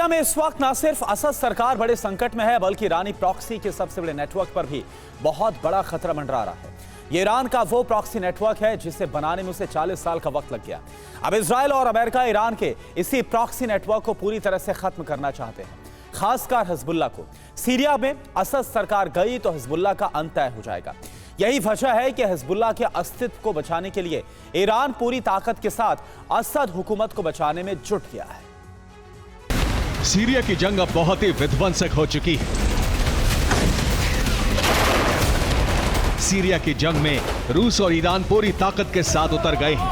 Syria में इस वक्त न सिर्फ असद सरकार बड़े संकट में है, बल्कि ईरानी प्रॉक्सी के सबसे बड़े नेटवर्क पर भी बहुत बड़ा खतरा मंडरा रहा है। ये ईरान का वो प्रॉक्सी नेटवर्क है जिसे बनाने में उसे 40 साल का वक्त लग गया। अब इजराइल और अमेरिका ईरान के इसी प्रॉक्सी नेटवर्क को पूरी तरह से खत्म करना चाहते हैं, खासकर हिजबुल्लाह को। सीरिया में असद सरकार गई तो हिजबुल्लाह का अंत तय हो जाएगा। यही वजह है कि हिजबुल्लाह के अस्तित्व को बचाने के लिए ईरान पूरी ताकत के साथ असद हुकूमत को बचाने में जुट गया है। सीरिया की जंग अब बहुत ही विध्वंसक हो चुकी है। सीरिया की जंग में रूस और ईरान पूरी ताकत के साथ उतर गए हैं।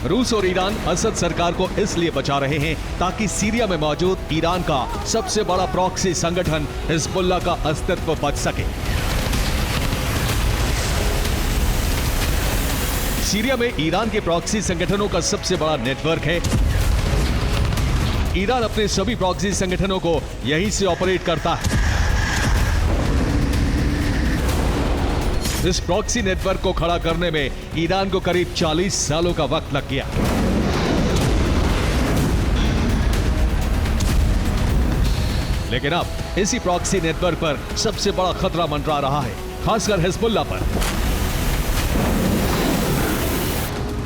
रूस और ईरान असद सरकार को इसलिए बचा रहे हैं ताकि सीरिया में मौजूद ईरान का सबसे बड़ा प्रॉक्सी संगठन हिजबुल्लाह का अस्तित्व बच सके। सीरिया में ईरान के प्रॉक्सी संगठनों का सबसे बड़ा नेटवर्क है। ईरान अपने सभी प्रॉक्सी संगठनों को यहीं से ऑपरेट करता है। इस प्रॉक्सी नेटवर्क को खड़ा करने में ईरान को करीब 40 सालों का वक्त लग गया। लेकिन अब इसी प्रॉक्सी नेटवर्क पर सबसे बड़ा खतरा मंडरा रहा है, खासकर हिजबुल्लाह पर।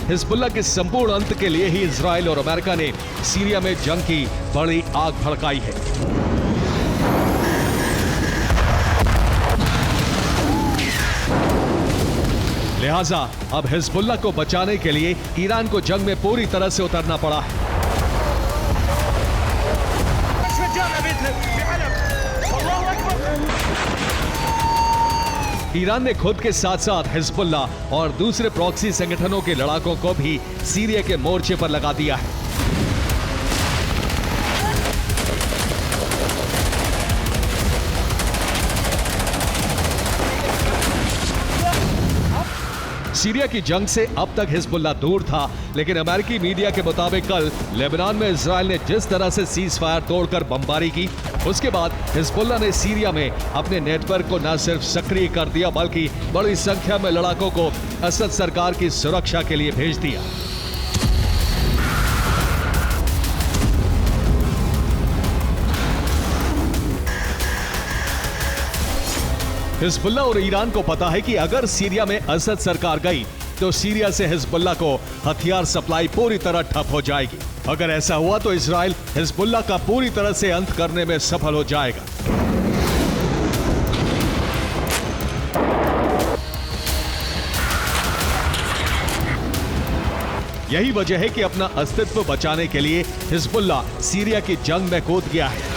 हिजबुल्लाह के संपूर्ण अंत के लिए ही इजराइल और अमेरिका ने सीरिया में जंग की बड़ी आग भड़काई है। लिहाजा अब हिजबुल्लाह को बचाने के लिए ईरान को जंग में पूरी तरह से उतरना पड़ा है। ईरान ने खुद के साथ साथ हिजबुल्लाह और दूसरे प्रॉक्सी संगठनों के लड़ाकों को भी सीरिया के मोर्चे पर लगा दिया है। सीरिया की जंग से अब तक हिजबुल्लाह दूर था, लेकिन अमेरिकी मीडिया के मुताबिक कल लेबनान में इजराइल ने जिस तरह से सीज फायर तोड़कर बमबारी की, उसके बाद हिजबुल्लाह ने सीरिया में अपने नेटवर्क को न सिर्फ सक्रिय कर दिया, बल्कि बड़ी संख्या में लड़ाकों को असद सरकार की सुरक्षा के लिए भेज दिया। हिजबुल्लाह और ईरान को पता है कि अगर सीरिया में असद सरकार गई तो सीरिया से हिजबुल्लाह को हथियार सप्लाई पूरी तरह ठप हो जाएगी। अगर ऐसा हुआ तो इजराइल हिजबुल्लाह का पूरी तरह से अंत करने में सफल हो जाएगा। यही वजह है कि अपना अस्तित्व बचाने के लिए हिजबुल्लाह सीरिया की जंग में कूद गया है।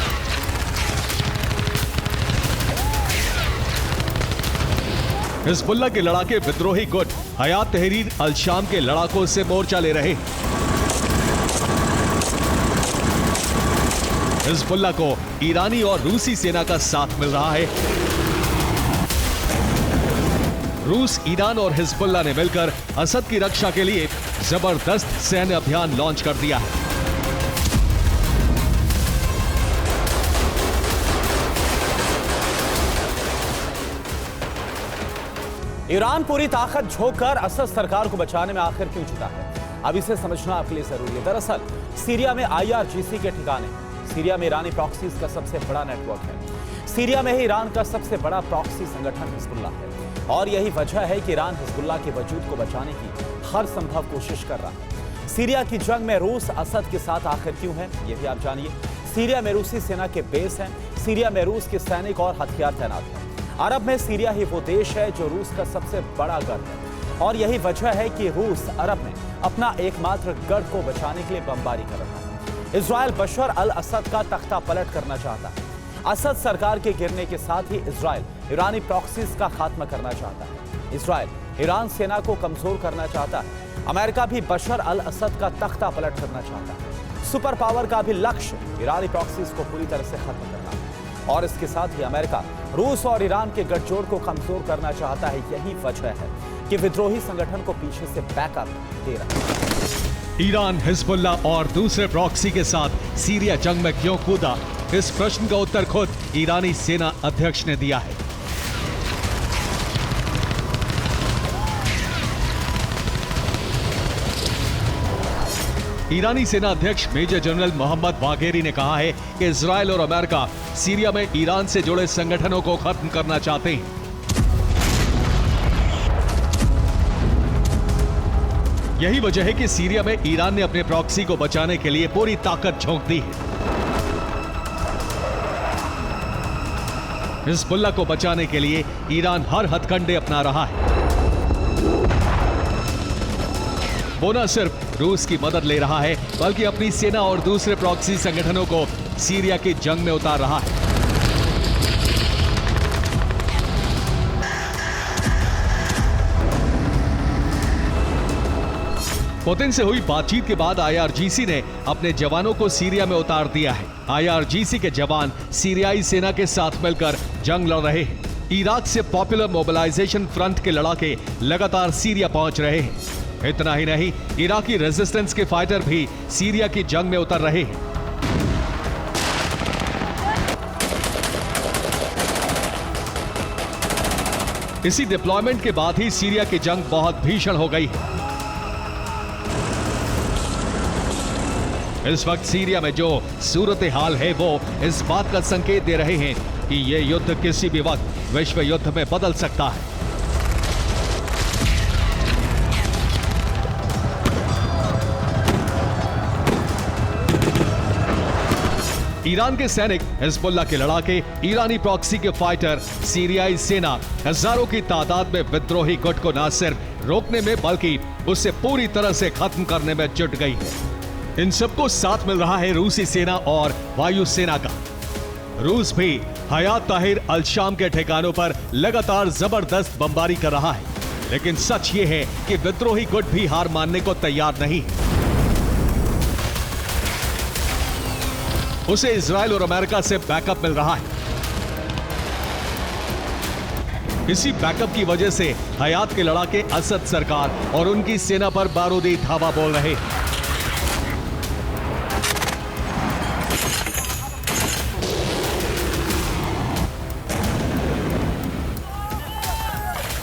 हिजबुल्लाह के लड़ाके विद्रोही गुट हयात तहरीर अल शाम के लड़ाकों से मोर्चा ले रहे। हिजबुल्लाह को ईरानी और रूसी सेना का साथ मिल रहा है। रूस, ईरान और हिजबुल्लाह ने मिलकर असद की रक्षा के लिए जबरदस्त सैन्य अभियान लॉन्च कर दिया है। ईरान पूरी ताकत झोंककर असद सरकार को बचाने में आखिर क्यों जुटा है, अब इसे समझना आपके लिए जरूरी है। दरअसल सीरिया में IRGC के ठिकाने, सीरिया में ईरानी प्रॉक्सीज का सबसे बड़ा नेटवर्क है। सीरिया में ही ईरान का सबसे बड़ा प्रॉक्सी संगठन हिजबुल्लाह है, और यही वजह है कि ईरान हिजबुल्लाह के वजूद को बचाने की हर संभव कोशिश कर रहा है। सीरिया की जंग में रूस असद के साथ आखिर क्यों है, ये भी आप जानिए। सीरिया में रूसी सेना के बेस हैं, सीरिया में रूस के सैनिक और हथियार तैनात हैं। अरब में सीरिया ही वो देश है जो रूस का सबसे बड़ा गढ़ है, और यही वजह है कि रूस अरब में अपना एकमात्र गढ़ को बचाने के लिए बमबारी कर रहा है। इजराइल बशर अल असद का तख्ता पलट करना चाहता है। असद सरकार के गिरने के साथ ही इजराइल ईरानी प्रॉक्सीज का खात्मा करना चाहता है। इजराइल ईरान सेना को कमजोर करना चाहता है। अमेरिका भी बशर अल असद का तख्ता पलट करना चाहता है। सुपर पावर का भी लक्ष्य ईरानी प्रॉक्सीज को पूरी तरह से खत्म करना है, और इसके साथ ही अमेरिका रूस और ईरान के गठजोड़ को कमजोर करना चाहता है। यही वजह है कि विद्रोही संगठन को पीछे से बैकअप दे रहा है। ईरान हिजबुल्लाह और दूसरे प्रॉक्सी के साथ सीरिया जंग में क्यों कूदा, इस प्रश्न का उत्तर खुद ईरानी सेना अध्यक्ष ने दिया है। ईरानी सेना अध्यक्ष मेजर जनरल मोहम्मद बाघेरी ने कहा है कि इजराइल और अमेरिका सीरिया में ईरान से जुड़े संगठनों को खत्म करना चाहते हैं। यही वजह है कि सीरिया में ईरान ने अपने प्रॉक्सी को बचाने के लिए पूरी ताकत झोंक दी है। हिजबुल्लाह को बचाने के लिए ईरान हर हथकंडे अपना रहा है। वो न सिर्फ रूस की मदद ले रहा है बल्कि अपनी सेना और दूसरे प्रॉक्सी संगठनों को सीरिया की जंग में उतार रहा है। पुतिन से हुई बातचीत के बाद आईआरजीसी ने अपने जवानों को सीरिया में उतार दिया है। आईआरजीसी के जवान सीरियाई सेना के साथ मिलकर जंग लड़ रहे हैं। इराक से पॉपुलर मोबिलाइजेशन फ्रंट के लड़ाके लगातार सीरिया पहुंच रहे हैं। इतना ही नहीं, इराकी रेजिस्टेंस के फाइटर भी सीरिया की जंग में उतर रहे हैं। इसी डिप्लॉयमेंट के बाद ही सीरिया की जंग बहुत भीषण हो गई है। इस वक्त सीरिया में जो सूरत हाल है वो इस बात का संकेत दे रहे हैं कि ये युद्ध किसी भी वक्त विश्व युद्ध में बदल सकता है। ईरान के सैनिक, हिजबुल्लाह के लड़ाके, ईरानी प्रॉक्सी के फाइटर, सीरियाई सेना हजारों की तादाद में विद्रोही गुट को न सिर्फ रोकने में बल्कि उसे पूरी तरह से खत्म करने में जुट गई है। इन सबको साथ मिल रहा है रूसी सेना और वायु सेना का। रूस भी हयात ताहिर अल शाम के ठिकानों पर लगातार जबरदस्त बमबारी कर रहा है, लेकिन सच ये है कि विद्रोही गुट भी हार मानने को तैयार नहीं है। उसे इजराइल और अमेरिका से बैकअप मिल रहा है। इसी बैकअप की वजह से हयात के लड़ाके असद सरकार और उनकी सेना पर बारूदी धावा बोल रहे हैं।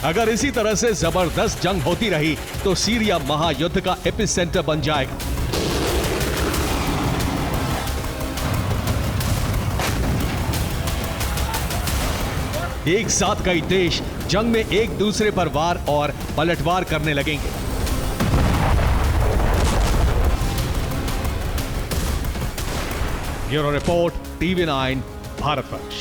अगर इसी तरह से जबरदस्त जंग होती रही तो सीरिया महायुद्ध का एपिसेंटर बन जाएगा। एक साथ कई देश जंग में एक दूसरे पर वार और पलटवार करने लगेंगे। Bureau report, TV9 Bharatvarsh.